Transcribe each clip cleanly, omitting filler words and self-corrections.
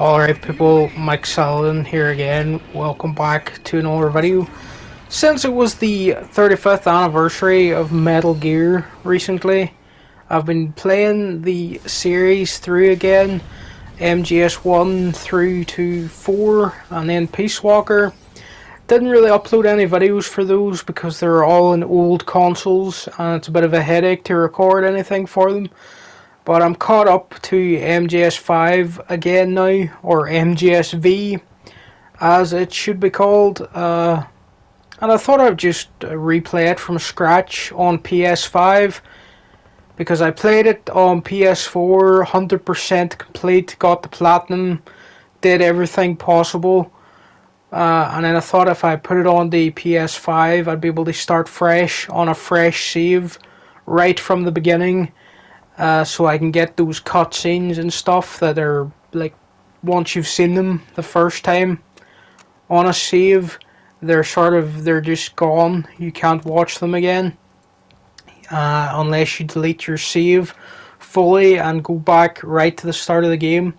Alright people, Mike Sullivan here again. Welcome back to another video. Since it was the 35th anniversary of Metal Gear recently, I've been playing the series through again. MGS1 through to 4 and then Peace Walker. Didn't really upload any videos for those because they're all in old consoles and it's a bit of a headache to record anything for them. But I'm caught up to MGS5 again now, or MGSV as it should be called. And I thought I'd just replay it from scratch on PS5 because I played it on PS4, 100% complete, got the platinum, did everything possible. And then I thought if I put it on the PS5, I'd be able to start fresh on a fresh save right from the beginning. So I can get those cutscenes and stuff that are like once you've seen them the first time on a save, they're just gone. You can't watch them again unless you delete your save fully and go back right to the start of the game.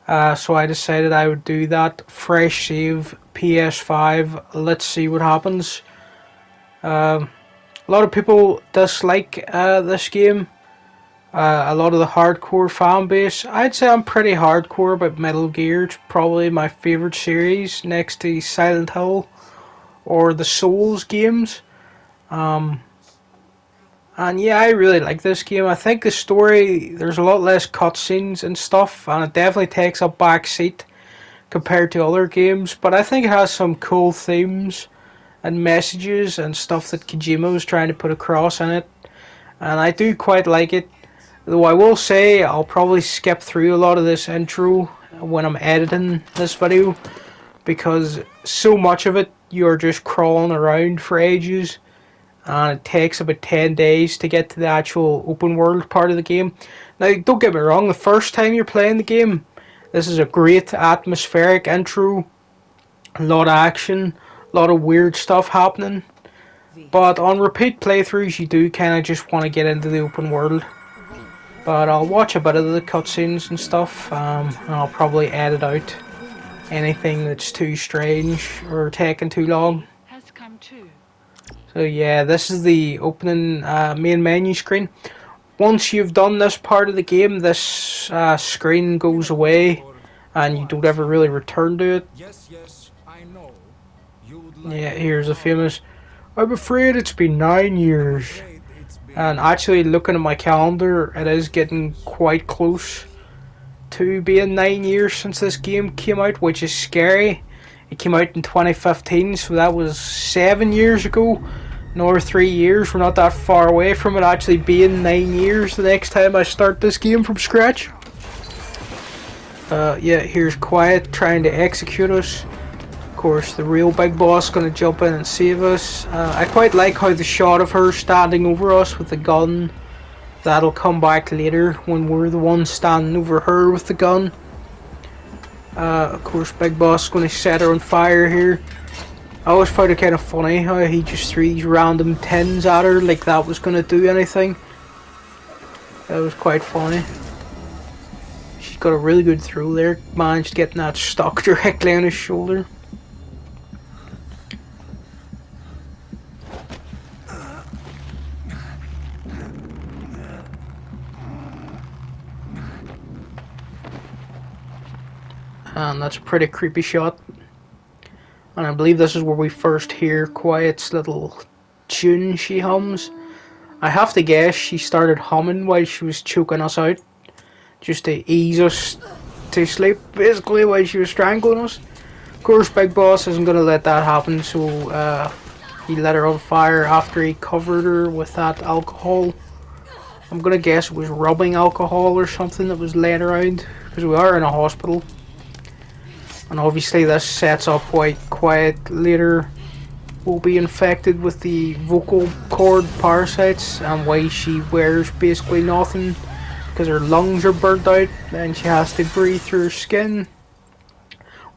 So I decided I would do that. Fresh save, PS5. Let's see what happens. A lot of people dislike this game. A lot of the hardcore fan base. I'd say I'm pretty hardcore about Metal Gear. It's probably my favourite series next to Silent Hill or the Souls games. And yeah, I really like this game. I think the story, there's a lot less cutscenes and stuff, and it definitely takes a back seat compared to other games. But I think it has some cool themes and messages and stuff that Kojima was trying to put across in it. And I do quite like it. Though I will say I'll probably skip through a lot of this intro when I'm editing this video, because so much of it you're just crawling around for ages and it takes about 10 days to get to the actual open world part of the game. Now don't get me wrong, the first time you're playing the game, this is a great atmospheric intro, a lot of action, a lot of weird stuff happening, but on repeat playthroughs you do kind of just want to get into the open world. But I'll watch a bit of the cutscenes and stuff, and I'll probably edit out anything that's too strange or taking too long. So yeah, this is the opening main menu screen. Once you've done this part of the game, this screen goes away and you don't ever really return to it. Yeah, here's a famous, "I'm afraid it's been 9 years." And actually looking at my calendar, it is getting quite close to being 9 years since this game came out, which is scary. It came out in 2015, so that was 7 years ago. Another 3 years, we're not that far away from it actually being 9 years the next time I start this game from scratch. Yeah, here's Quiet trying to execute us. Of course, the real big boss going to jump in and save us. I quite like how the shot of her standing over us with the gun, that'll come back later when we're the ones standing over her with the gun. Of course, big boss going to set her on fire here. I always found it kind of funny how he just threw these random tins at her like that was going to do anything. That was quite funny. She's got a really good throw there, managed getting that stuck directly on his shoulder. And that's a pretty creepy shot. And I believe this is where we first hear Quiet's little tune she hums. I have to guess she started humming while she was choking us out, just to ease us to sleep, basically, while she was strangling us. Of course, Big Boss isn't going to let that happen, so he let her on fire after he covered her with that alcohol. I'm going to guess it was rubbing alcohol or something that was laying around, because we are in a hospital. And obviously this sets up why Quiet later will be infected with the vocal cord parasites and why she wears basically nothing, because her lungs are burnt out and she has to breathe through her skin.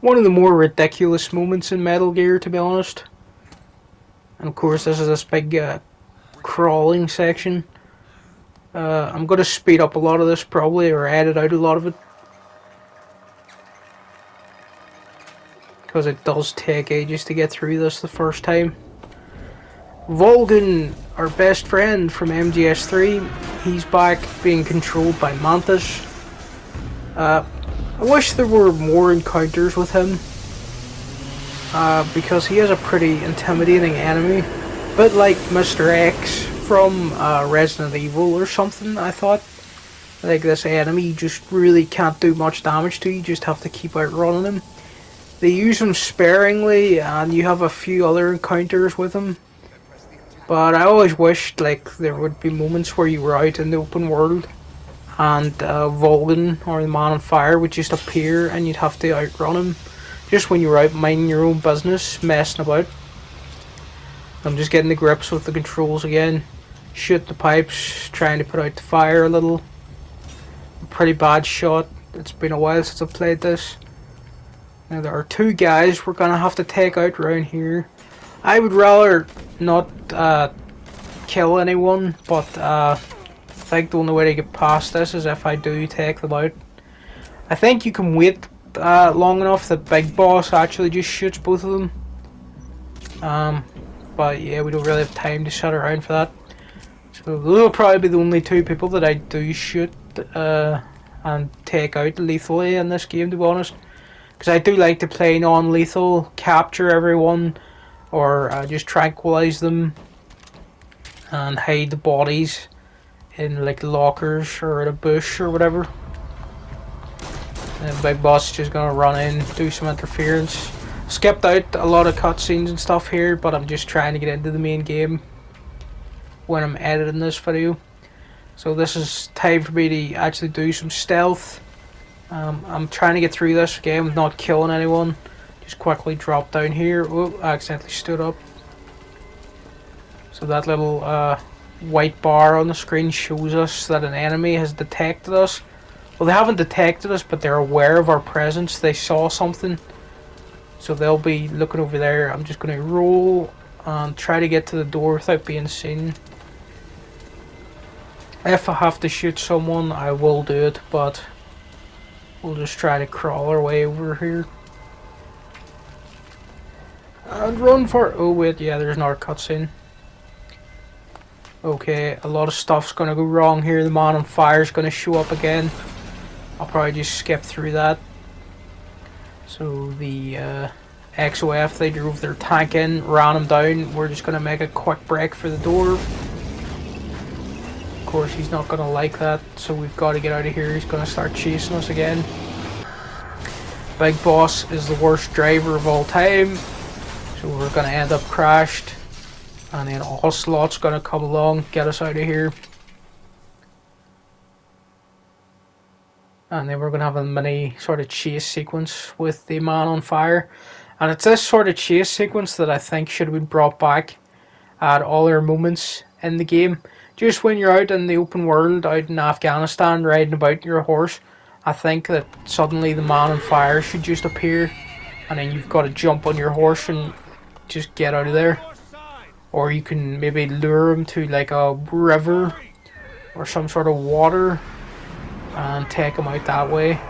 One of the more ridiculous moments in Metal Gear, to be honest. And of course this is this big crawling section. I'm going to speed up a lot of this probably, or edit out a lot of it. because it does take ages to get through this the first time. Volgan, our best friend from MGS3, he's back being controlled by Mantis. I wish there were more encounters with him, because he is a pretty intimidating enemy. A bit like Mr. X from Resident Evil or something, I thought. Like, this enemy you just really can't do much damage to, you just have to keep outrunning him. They use him sparingly, and you have a few other encounters with him. But I always wished like there would be moments where you were out in the open world and Volgan, or the Man on Fire, would just appear and you'd have to outrun him. Just when you were out minding your own business, messing about. I'm just getting the grips with the controls again. Shoot the pipes, trying to put out the fire a little. A pretty bad shot. It's been a while since I've played this. Now there are two guys we're gonna have to take out around here. I would rather not kill anyone, but I think the only way to get past this is if I do take them out. I think you can wait long enough that Big Boss actually just shoots both of them. But yeah, we don't really have time to sit around for that. So those will probably be the only two people that I do shoot and take out lethally in this game, to be honest. Because I do like to play non-lethal, capture everyone, or just tranquilize them and hide the bodies in like lockers or in a bush or whatever. And Big Boss is just gonna run in, do some interference. Skipped out a lot of cutscenes and stuff here, but I'm just trying to get into the main game when I'm editing this video. So this is time for me to actually do some stealth. I'm trying to get through this game with not killing anyone. Just quickly drop down here. Oh, I accidentally stood up. So that little white bar on the screen shows us that an enemy has detected us. Well, they haven't detected us, but they're aware of our presence. They saw something. So they'll be looking over there. I'm just going to roll and try to get to the door without being seen. If I have to shoot someone, I will do it, but we'll just try to crawl our way over here. And run for... oh wait, yeah, there's another cutscene. Okay, a lot of stuff's gonna go wrong here. The Man on Fire's gonna show up again. I'll probably just skip through that. So the XOF, they drove their tank in, ran him down. We're just gonna make a quick break for the door. Of course, he's not gonna like that, so we've got to get out of here. He's gonna start chasing us again. Big Boss is the worst driver of all time, so we're gonna end up crashed. And then Ocelot's gonna come along, get us out of here. And then we're gonna have a mini sort of chase sequence with the Man on Fire. And it's this sort of chase sequence that I think should have been brought back at all our moments in the game. Just when you're out in the open world, out in Afghanistan, riding about your horse, I think that suddenly the Man on Fire should just appear, and then you've got to jump on your horse and just get out of there. Or you can maybe lure him to like a river or some sort of water and take him out that way.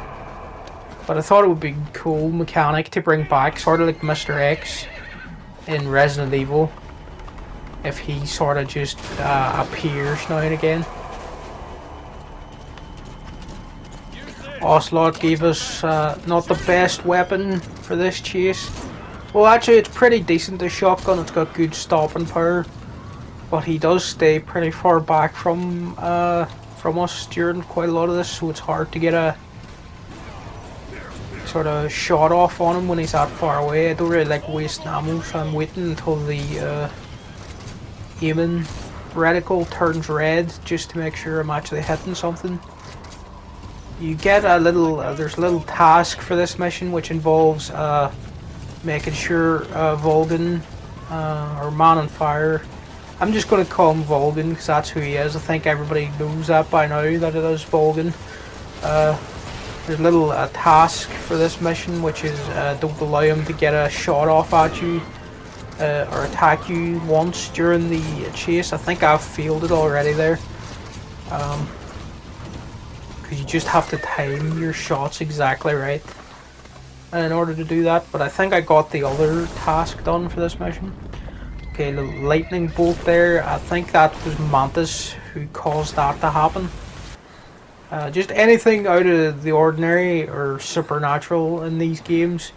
But I thought it would be a cool mechanic to bring back, sort of like Mr. X in Resident Evil, if he sort of just appears now and again. Ocelot gave us not the best weapon for this chase. Well, actually it's pretty decent, the shotgun. It's got good stopping power, but he does stay pretty far back from us during quite a lot of this, so it's hard to get a sort of shot off on him when he's that far away. I don't really like wasting ammo, so I'm waiting until the aiming reticle turns red just to make sure I'm actually hitting something. You get a little, there's a little task for this mission which involves making sure Volgan, or Man on Fire, I'm just going to call him Volgan because that's who he is. I think everybody knows that by now, that it is Volgan. There's a little task for this mission which is don't allow him to get a shot off at you or attack you once during the chase. I think I've failed it already there. Because you just have to time your shots exactly right. in order to do that, but I think I got the other task done for this mission. Okay, the lightning bolt there, I think that was Mantis who caused that to happen. Just anything out of the ordinary or supernatural in these games,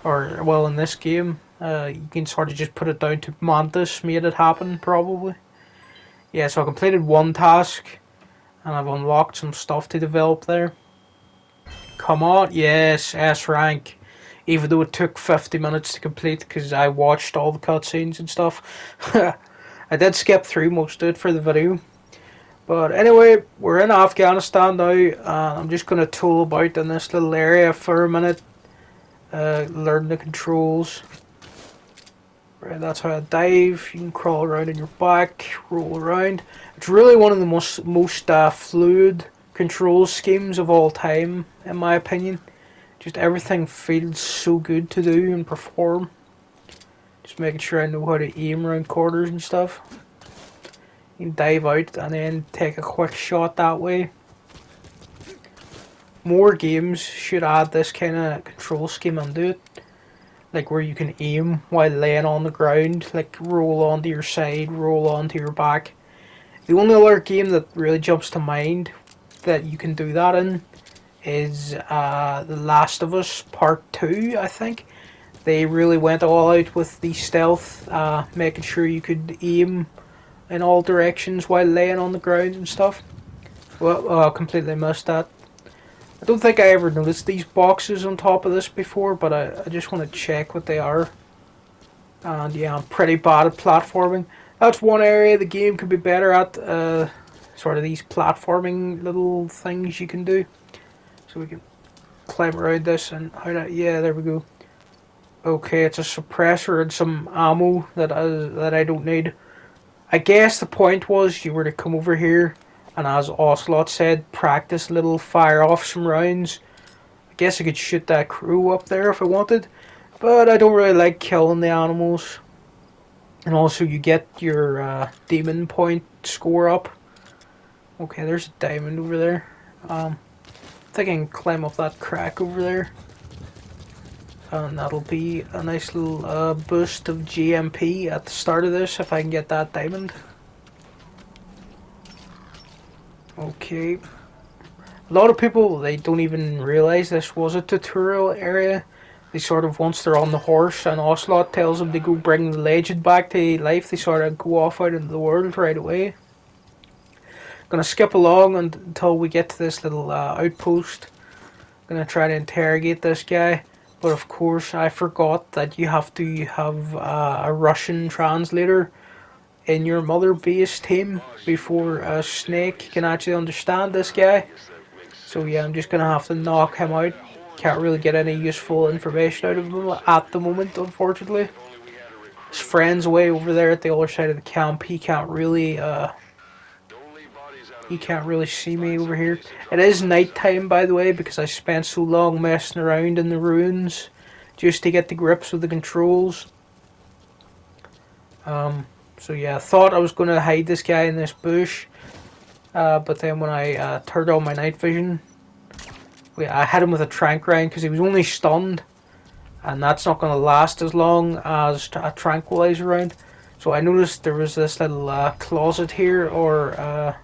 or well, in this game, you can sort of just put it down to Mantis made it happen, probably. Yeah, so I completed one task, and I've unlocked some stuff to develop there. Come on, yes, S rank. Even though it took 50 minutes to complete because I watched all the cutscenes and stuff. I did skip through most of it for the video. But anyway, we're in Afghanistan now. I'm just going to tool about in this little area for a minute. Learn the controls. Right, that's how I dive. You can crawl around on your back, roll around. It's really one of the most fluid control schemes of all time, in my opinion. Just everything feels so good to do and perform. Just making sure I know how to aim around corners and stuff. You can dive out and then take a quick shot that way. More games should add this kind of control scheme into it. Like where you can aim while laying on the ground. Like roll onto your side, roll onto your back. The only other game that really jumps to mind that you can do that in is The Last of Us Part 2, I think. They really went all out with the stealth, making sure you could aim in all directions while laying on the ground and stuff. Well, I completely missed that. I don't think I ever noticed these boxes on top of this before, but I just want to check what they are. And yeah, I'm pretty bad at platforming. That's one area the game could be better at, sort of these platforming little things you can do. So we can climb around this and how that, yeah, there we go. Okay, it's a suppressor and some ammo that I don't need. I guess the point was you were to come over here and, as Ocelot said, practice little fire off some rounds. I guess I could shoot that crew up there if I wanted, but I don't really like killing the animals. And also you get your demon point score up. Okay, there's a diamond over there. I think I can climb up that crack over there. And that'll be a nice little boost of GMP at the start of this if I can get that diamond. Okay. A lot of people, they don't even realise this was a tutorial area. They sort of, once they're on the horse and Ocelot tells them to go bring the legend back to life, they sort of go off out into the world right away. Gonna skip along until we get to this little outpost. Gonna try to interrogate this guy. But of course, I forgot that you have to have a Russian translator in your mother base team before Snake can actually understand this guy. So yeah, I'm just going to have to knock him out. Can't really get any useful information out of him at the moment, unfortunately. His friend's way over there at the other side of the camp. He can't really see me over here. It is night time, by the way, because I spent so long messing around in the ruins just to get to grips with the controls. So yeah, I thought I was going to hide this guy in this bush, but then when I turned on my night vision, I hit him with a trank round because he was only stunned, and that's not going to last as long as a tranquilizer round. So I noticed there was this little closet here, or I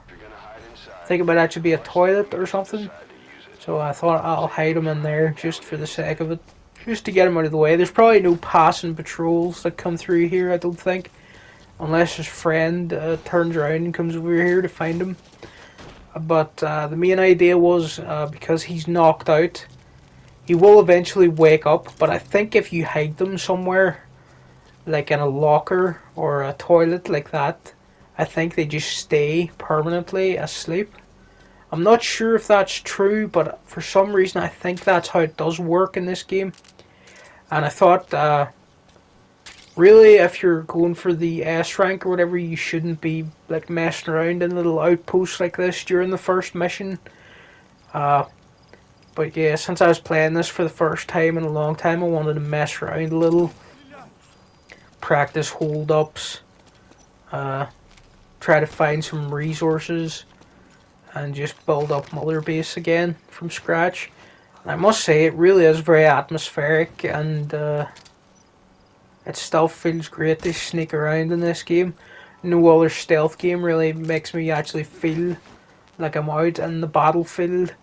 think it might actually be a toilet or something. So I thought I'll hide him in there just for the sake of it. Just to get him out of the way. There's probably no passing patrols that come through here, I don't think. Unless his friend turns around and comes over here to find him. But the main idea was, because he's knocked out, he will eventually wake up. But I think if you hide them somewhere, like in a locker or a toilet like that, I think they just stay permanently asleep. I'm not sure if that's true, but for some reason I think that's how it does work in this game. And I thought, really, if you're going for the S rank or whatever, you shouldn't be like messing around in little outposts like this during the first mission. But yeah, since I was playing this for the first time in a long time, I wanted to mess around a little. Practice hold-ups. Try to find some resources. And just build up Mother Base again from scratch. I must say, it really is very atmospheric, and it still feels great to sneak around in this game. No other stealth game really makes me actually feel like I'm out in the battlefield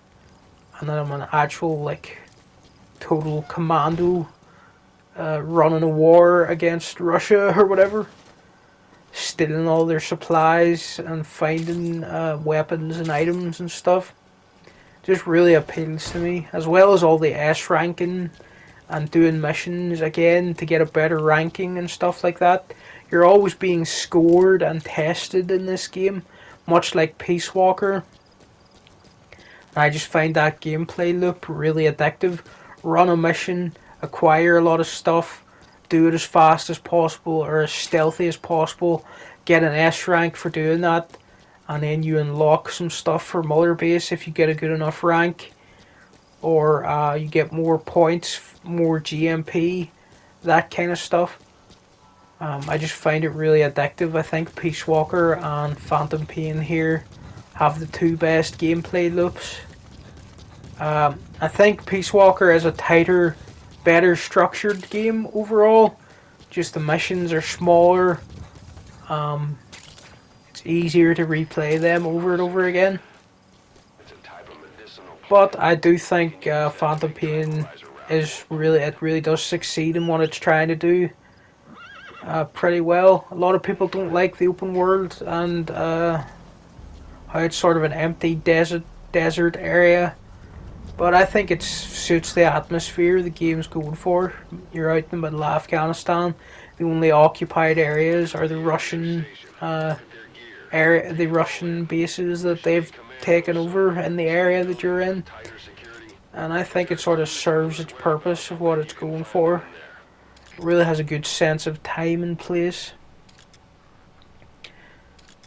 and that I'm an actual, like, total commando running a war against Russia or whatever, stealing all their supplies and finding weapons and items and stuff. Just really appeals to me, as well as all the S ranking and doing missions again to get a better ranking and stuff like that. You're always being scored and tested in this game, much like Peace Walker. I just find that gameplay loop really addictive. Run a mission, acquire a lot of stuff, do it as fast as possible or as stealthy as possible, get an S rank for doing that, and then you unlock some stuff for Mother Base if you get a good enough rank, or you get more points, more GMP, that kind of stuff. I just find it really addictive. I think Peace Walker and Phantom Pain here have the two best gameplay loops. I think Peace Walker is a tighter, better structured game overall. Just the missions are smaller. It's easier to replay them over and over again. But I do think Phantom Pain is really does succeed in what it's trying to do pretty well. A lot of people don't like the open world and how it's sort of an empty desert area. But I think it suits the atmosphere the game's going for. You're out in the middle of Afghanistan. The only occupied areas are the Russian bases that they've taken over in the area that you're in. And I think it sort of serves its purpose of what it's going for. It really has a good sense of time and place.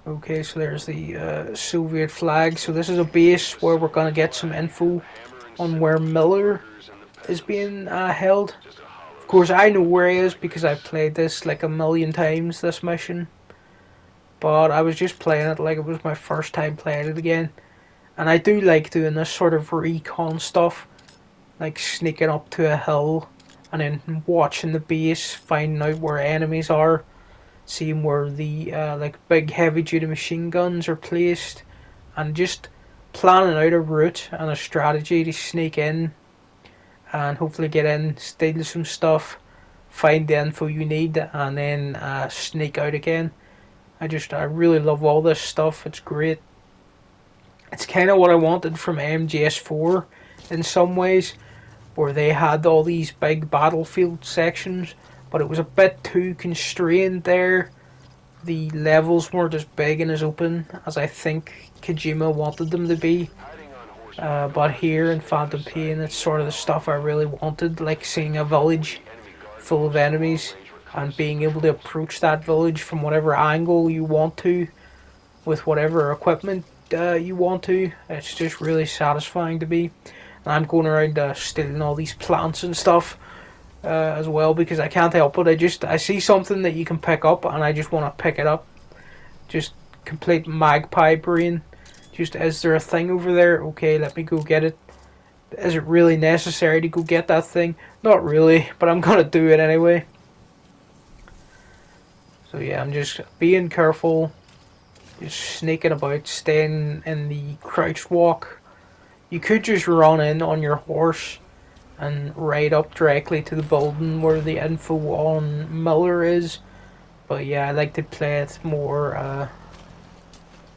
Okay, so there's the Soviet flag. So this is a base where we're going to get some info on where Miller is being held. Of course, I know where he is because I've played this like a million times, this mission. But I was just playing it like it was my first time playing it again. And I do like doing this sort of recon stuff, like sneaking up to a hill and then watching the base, finding out where enemies are, seeing where the like big heavy duty machine guns are placed, and just planning out a route and a strategy to sneak in and hopefully get in, steal some stuff, find the info you need, and then sneak out again. I really love all this stuff. It's great. It's kind of what I wanted from MGS4 in some ways, where they had all these big battlefield sections, but it was a bit too constrained there. The levels weren't as big and as open as I think Kojima wanted them to be. But here in Phantom Pain, it's sort of the stuff I really wanted, like seeing a village full of enemies and being able to approach that village from whatever angle you want to, with whatever equipment you want to. It's just really satisfying to be. And I'm going around stealing all these plants and stuff as well, because I can't help it. I see something that you can pick up and I just want to pick it up. Just complete magpie brain. Just, is there a thing over there? Okay, let me go get it. Is it really necessary to go get that thing? Not really, but I'm gonna do it anyway. So yeah, I'm just being careful, just sneaking about, staying in the crouched walk. You could just run in on your horse and ride up directly to the building where the info on Miller is. But yeah, I like to play it more,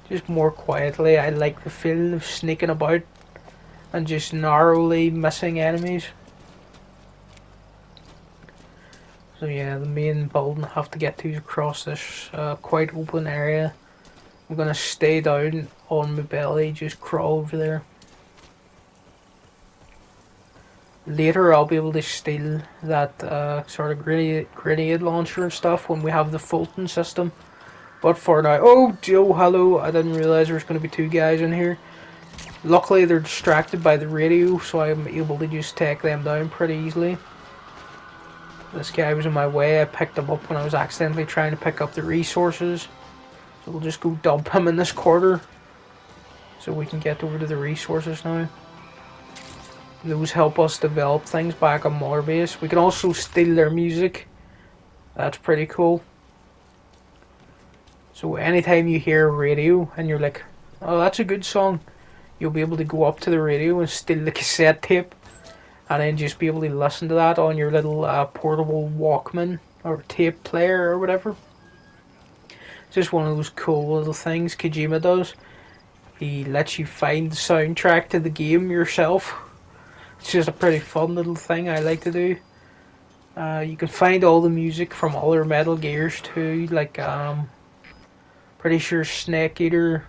just more quietly. I like the feeling of sneaking about and just narrowly missing enemies. So yeah, the main building I have to get to is across this quite open area. I'm gonna stay down on my belly, just crawl over there. Later I'll be able to steal that sort of grenade launcher and stuff when we have the Fulton system. But for now, oh Joe, hello, I didn't realise there was going to be two guys in here. Luckily they're distracted by the radio, so I'm able to just take them down pretty easily. This guy was in my way. I picked him up when I was accidentally trying to pick up the resources. So we'll just go dump him in this corner so we can get over to the resources now. Those help us develop things back on Mother Base. We can also steal their music. That's pretty cool. So anytime you hear a radio and you're like, oh, that's a good song, you'll be able to go up to the radio and steal the cassette tape, and then just be able to listen to that on your little portable Walkman or tape player or whatever. It's just one of those cool little things Kojima does. He lets you find the soundtrack to the game yourself. It's just a pretty fun little thing I like to do. You can find all the music from other Metal Gears too, like pretty sure Snake Eater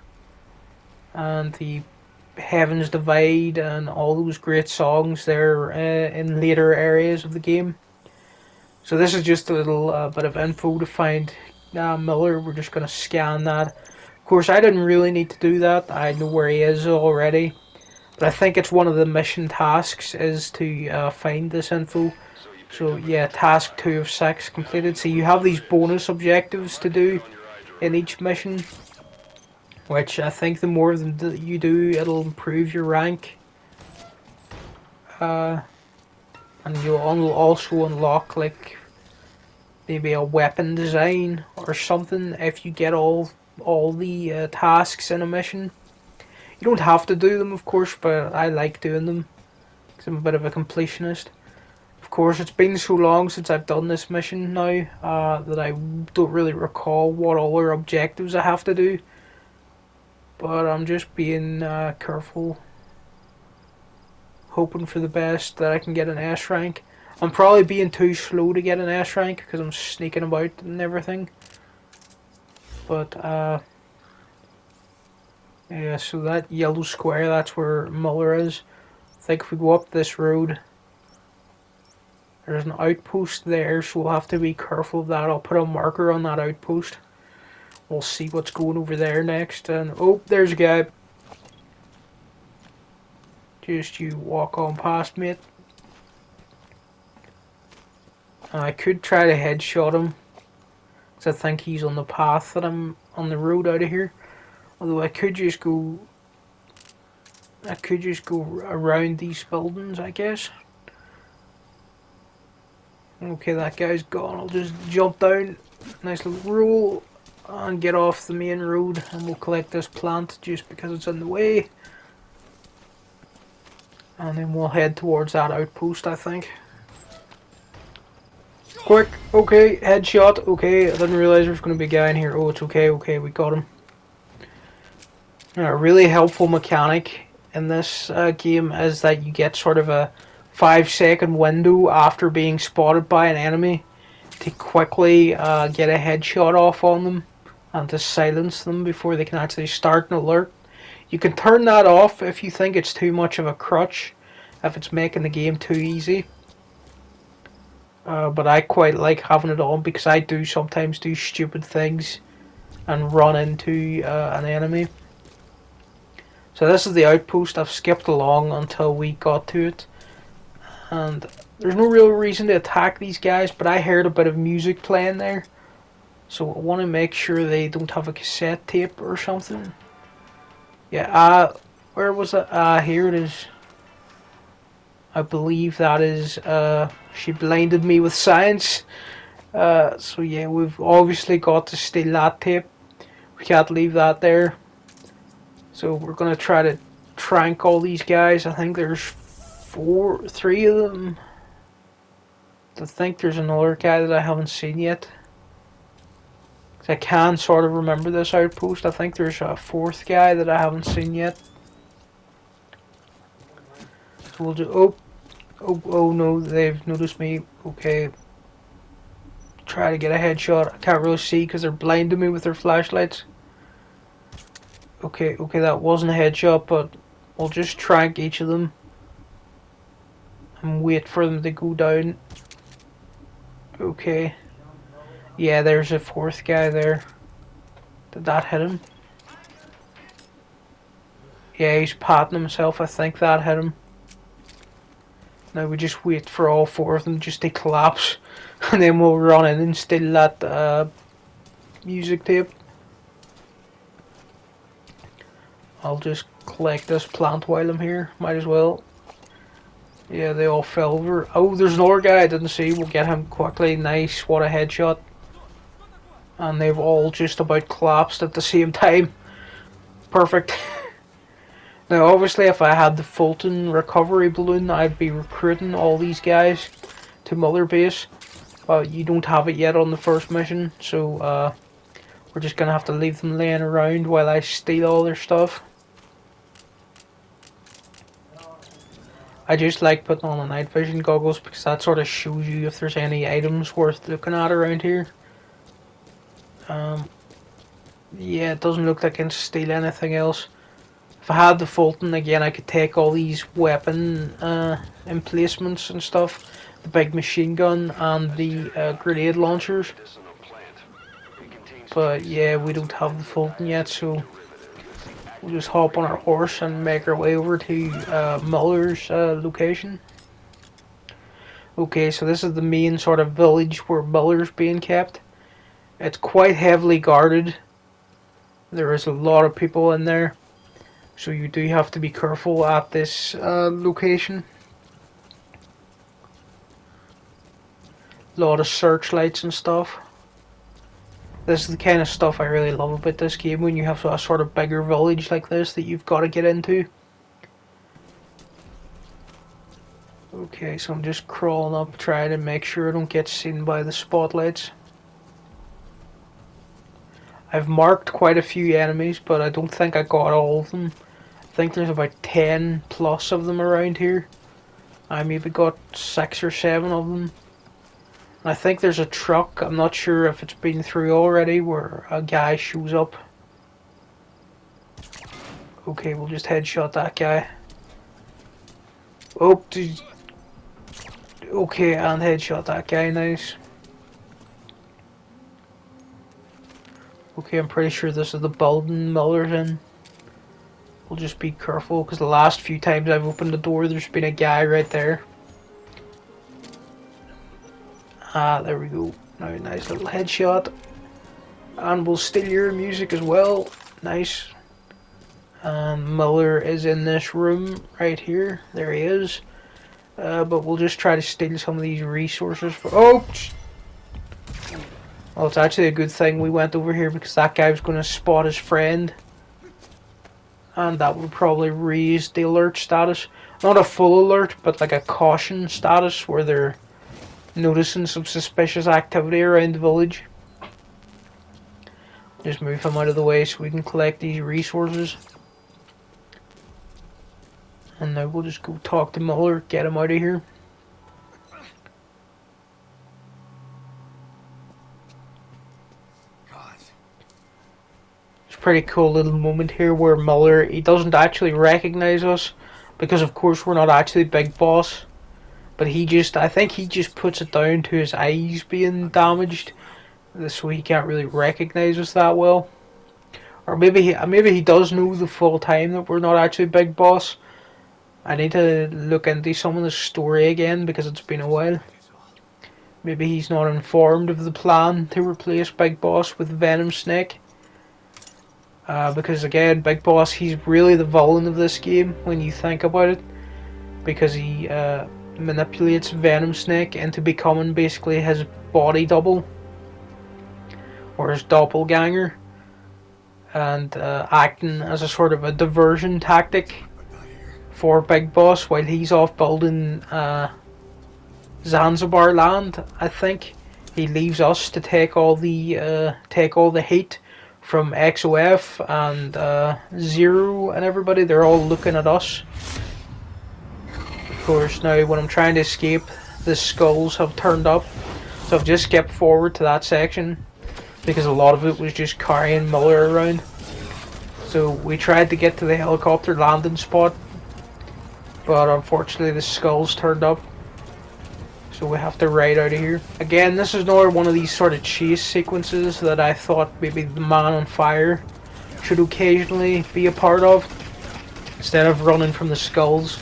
and the Heaven's Divide and all those great songs there in later areas of the game. So this is just a little bit of info to find Miller. We're just going to scan that. Of course, I didn't really need to do that. I know where he is already. But I think it's one of the mission tasks is to find this info. So yeah, task 2 of 6 completed. So you have these bonus objectives to do in each mission, which I think the more of them that you do, it'll improve your rank. And you'll also unlock like maybe a weapon design or something if you get all the tasks in a mission. You don't have to do them, of course, but I like doing them because I'm a bit of a completionist. Of course, it's been so long since I've done this mission now that I don't really recall what other objectives I have to do. But I'm just being careful, hoping for the best that I can get an S rank. I'm probably being too slow to get an S rank because I'm sneaking about and everything. But yeah, so that yellow square, that's where Muller is. I think if we go up this road, there's an outpost there, so we'll have to be careful of that. I'll put a marker on that outpost. We'll see what's going over there next. And oh, there's a guy. Just you walk on past, mate. I could try to headshot him, because I think he's on the path that I'm on the road out of here. Although I could just go around these buildings, I guess. Okay, that guy's gone. I'll just jump down, nice little roll, and get off the main road, and we'll collect this plant just because it's in the way. And then we'll head towards that outpost, I think. Quick, okay, headshot, okay, I didn't realise there was going to be a guy in here. Oh, it's okay, okay, we got him. A really helpful mechanic in this game is that you get sort of a 5-second window after being spotted by an enemy to quickly get a headshot off on them and to silence them before they can actually start an alert. You can turn that off if you think it's too much of a crutch, if it's making the game too easy. But I quite like having it on because I do sometimes do stupid things and run into an enemy. So this is the outpost. I've skipped along until we got to it. And there's no real reason to attack these guys, but I heard a bit of music playing there. So I want to make sure they don't have a cassette tape or something. Yeah, where was it? Here it is. I believe that is, she blinded me with science. So yeah, we've obviously got to steal that tape. We can't leave that there. So we're going to try to trank all these guys. I think there's 3 of them. I think there's another guy that I haven't seen yet. I can sort of remember this outpost. I think there's a 4th guy that I haven't seen yet. So we'll do... Oh no, they've noticed me. Okay. Try to get a headshot. I can't really see because they're blinding me with their flashlights. Okay, that wasn't a headshot, but we'll just trank each of them and wait for them to go down. Okay. Yeah, there's a 4th guy there. Did that hit him? Yeah, he's patting himself. I think that hit him. Now we just wait for all 4 of them just to collapse, and then we'll run in and steal that music tape. I'll just collect this plant while I'm here. Might as well. Yeah, they all fell over. Oh, there's another guy I didn't see. We'll get him quickly. Nice, what a headshot. And they've all just about collapsed at the same time. Perfect. Now, obviously, if I had the Fulton recovery balloon, I'd be recruiting all these guys to Mother Base. But you don't have it yet on the first mission, so we're just gonna have to leave them laying around while I steal all their stuff. I just like putting on the night vision goggles because that sort of shows you if there's any items worth looking at around here. Yeah, it doesn't look like I can steal anything else. If I had the Fulton again, I could take all these weapon emplacements and stuff. The big machine gun and the grenade launchers. But yeah, we don't have the Fulton yet, so we'll just hop on our horse and make our way over to Muller's location. Okay, so this is the main sort of village where Muller's being kept. It's quite heavily guarded. There is a lot of people in there, so you do have to be careful at this location. A lot of searchlights and stuff. This is the kind of stuff I really love about this game, when you have a sort of bigger village like this that you've got to get into. Okay, so I'm just crawling up, trying to make sure I don't get seen by the spotlights. I've marked quite a few enemies, but I don't think I got all of them. I think there's about 10 plus of them around here. I maybe got 6 or 7 of them. And I think there's a truck, I'm not sure if it's been through already, where a guy shows up. Okay, we'll just headshot that guy. Oh, okay, and headshot that guy, nice. Okay, I'm pretty sure this is the building Miller's in. We'll just be careful, because the last few times I've opened the door, there's been a guy right there. Ah, there we go. Now, nice little headshot. And we'll steal your music as well. Nice. And Miller is in this room right here. There he is. But we'll just try to steal some of these resources for... Oh! Well, it's actually a good thing we went over here, because that guy was going to spot his friend. And that would probably raise the alert status. Not a full alert, but like a caution status, where they're noticing some suspicious activity around the village. Just move him out of the way so we can collect these resources. And now we'll just go talk to Muller, get him out of here. It's a pretty cool little moment here where Muller, he doesn't actually recognize us, because of course we're not actually Big Boss. But I think he just puts it down to his eyes being damaged, so he can't really recognize us that well. Or maybe he does know the full time that we're not actually Big Boss. I need to look into some of the story again, because it's been a while. Maybe he's not informed of the plan to replace Big Boss with Venom Snake. Because again, Big Boss, he's really the villain of this game when you think about it. Because he manipulates Venom Snake into becoming basically his body double. Or his doppelganger. And acting as a sort of a diversion tactic for Big Boss while he's off building Zanzibar land. I think he leaves us to take all the heat from XOF and Zero and everybody. They're all looking at us. Of course, now when I'm trying to escape, the skulls have turned up, so I've just skipped forward to that section because a lot of it was just carrying Miller around. So we tried to get to the helicopter landing spot, but unfortunately the skulls turned up, so we have to ride out of here. Again, this is another one of these sort of chase sequences that I thought maybe the Man on Fire should occasionally be a part of. Instead of running from the skulls,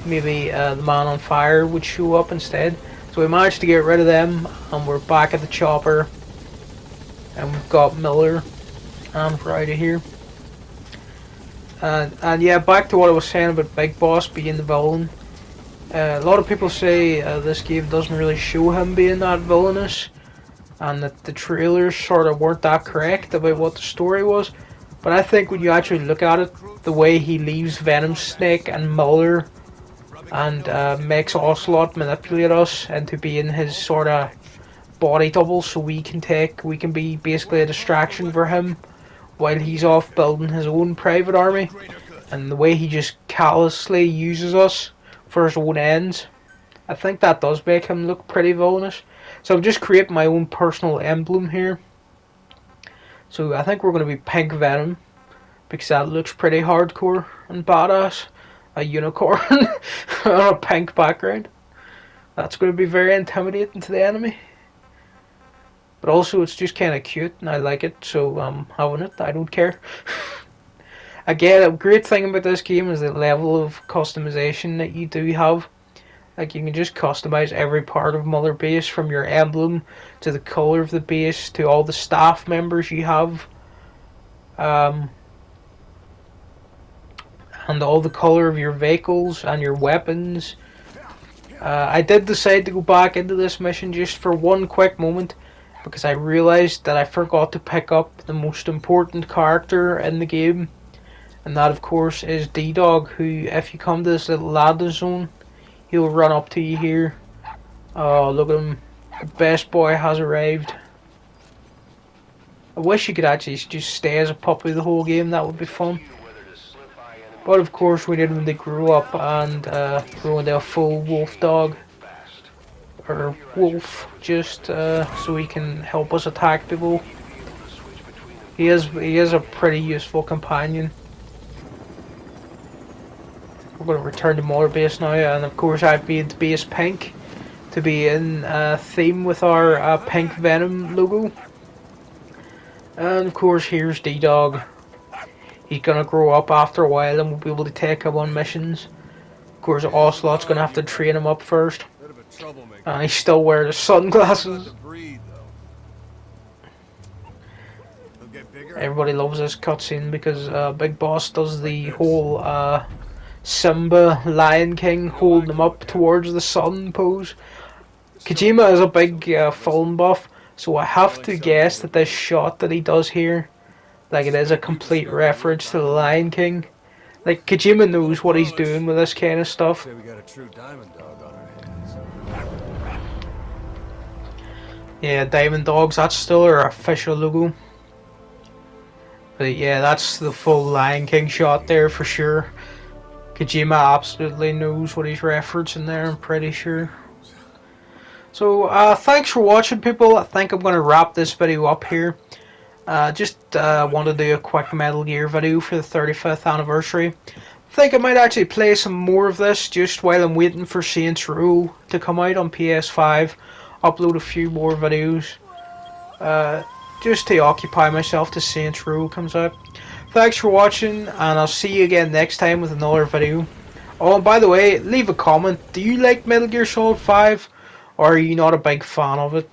maybe the Man on Fire would show up instead. So we managed to get rid of them, and we're back at the chopper, and we've got Miller, and we're out of here. And yeah, back to what I was saying about Big Boss being the villain. A lot of people say this game doesn't really show him being that villainous, and that the trailers sort of weren't that correct about what the story was. But I think when you actually look at it, the way he leaves Venom Snake and Muller and makes Ocelot manipulate us into being his sort of body double, so we can be basically a distraction for him while he's off building his own private army, and the way he just callously uses us for his own ends, I think that does make him look pretty villainous. So I've just created my own personal emblem here. So I think we're going to be Pink Venom, because that looks pretty hardcore and badass. A unicorn on a pink background. That's going to be very intimidating to the enemy. But also it's just kind of cute and I like it, so I'm having it. I don't care. Again, a great thing about this game is the level of customization that you do have. Like, you can just customize every part of Mother Base, from your emblem to the color of the base to all the staff members you have. And all the color of your vehicles and your weapons. I did decide to go back into this mission just for one quick moment, because I realized that I forgot to pick up the most important character in the game, and that of course is D-Dog, who, if you come to this little ladder zone, he'll run up to you here. Oh, look at him. The best boy has arrived. I wish you could actually just stay as a puppy the whole game, that would be fun. But of course we need him to grow up and grow into a full wolf dog. Or wolf, just so he can help us attack people. He is a pretty useful companion. We're going to return to Mother Base now, and of course I've made the base pink to be in theme with our pink Venom logo. And of course here's D-Dog. He's gonna grow up after a while and we'll be able to take him on missions. Of course Ocelot's gonna have to train him up first. And he's still wearing his sunglasses. Everybody loves this cutscene because Big Boss does the whole Simba Lion King holding him up towards the sun pose. Kojima is a big film buff, so I have to guess that this shot that he does here, like, it is a complete reference to the Lion King. Like, Kojima knows what he's doing with this kind of stuff. Yeah, Diamond Dogs, that's still our official logo. But yeah, that's the full Lion King shot there for sure. Kojima absolutely knows what he's referencing there, I'm pretty sure. So, thanks for watching, people. I think I'm going to wrap this video up here. Just want to do a quick Metal Gear video for the 35th anniversary. I think I might actually play some more of this just while I'm waiting for Saints Row to come out on PS5. Upload a few more videos. Just to occupy myself till Saints Row comes out. Thanks for watching, and I'll see you again next time with another video. Oh, and by the way, leave a comment. Do you like Metal Gear Solid 5? Or are you not a big fan of it?